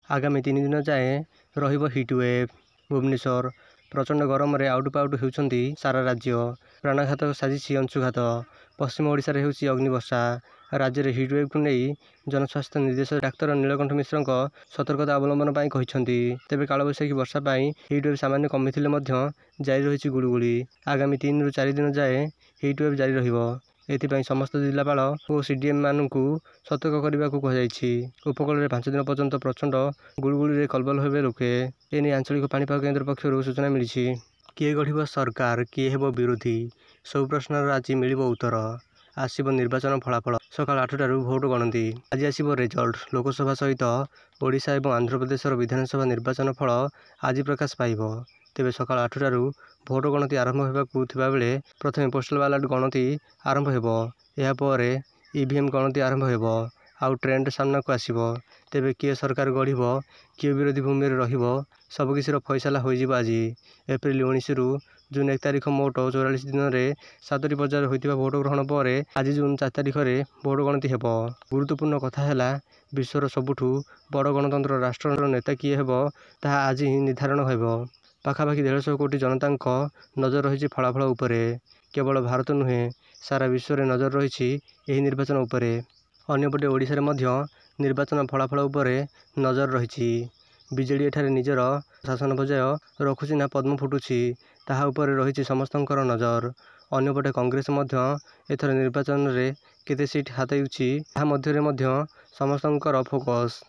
आगामी 3 दिन जाए रहिब हिटवेव। भुवनेश्वर प्रचंड गरम रे आउटुपाउटु हेउछंती सारा राज्य। प्राणघात साजिछि अंशुघात। पश्चिम ओडिशा रे हेउछि अग्निवर्षा। राज्य में हिटवेव को नहीं जनस्वास्थ्य निर्देशक डाक्तर नीलकंठ मिश्र सतर्कता अवलंबन पर कहते। तेज कालबैशाखी वर्षा हिटवेव सामान्य कमिथिले मध्य जारी रही गुड़गुड़ी। आगामी 3 ରୁ 4 दिन जाए हिटवेव जारी रहिब। एथिपाई समस्त जिलापाल और सीडीएम मानू सतर्क करने को कहुଯାଇଛି। उपकूल में 5 दिन पर्यंत प्रचंड गुड़गुड़ी कलबल हेबे लोके। एने आंचलिक पाणीपाग केन्द्र पक्षर सूचना मिली। किए गढ़ सरकार किए हेब विरोधी सब प्रश्नर आज मिल उत्तर। आसब निर्वाचन फलाफल सका 8टारू भोट गणति। आज आसब रेजल्ट। लोकसभा सहित ओडिशा और आंध्र प्रदेशर विधानसभा निर्वाचन फल आज प्रकाश पाइब। तेबे सका 8टारू भोट गणति आरंभ होगा बेले प्रथम पोस्टाल बैलेट गणति आरंभ होब। यापर ईवीएम गणति आरंभ होब। आउ ट्रेंड सामना को आसिब। तेबे किए सरकार गढ़ किए विरोधी भूमि रहिब सबकिछिर फैसला हो आज। एप्रिल 19 ରୁ जून 1 तारिख मोट 44 दिन में 7टी पर्यायर होता भोट ग्रहण पर आज जून 4 तारिख में भोट गणति हेब। गुरुत्वपूर्ण कथा है विश्वर सबुठू बड़ गणतंत्र राष्ट्र नेता किए हेब ताहा आज ही निर्धारण होब। पाखापाखि 150 कोटी जनता नजर रही फलाफल उपरे। केवल भारत नुहे सारा विश्व में नजर रही यही निर्वाचन उपरे। अन्यपटे ओडिशा रे मध्य निर्वाचन फलाफल उपरे नजर रही। बीजेडी एठारे निजर शासन बजाय रखुची ना पद्म फुटुची ताहा उपरे रही समस्तंकर नजर। अन्यपटे कांग्रेस मध्य एथर निर्वाचन रे केते सीट हाताउची ताहा मध्य समस्तंकर फोकस।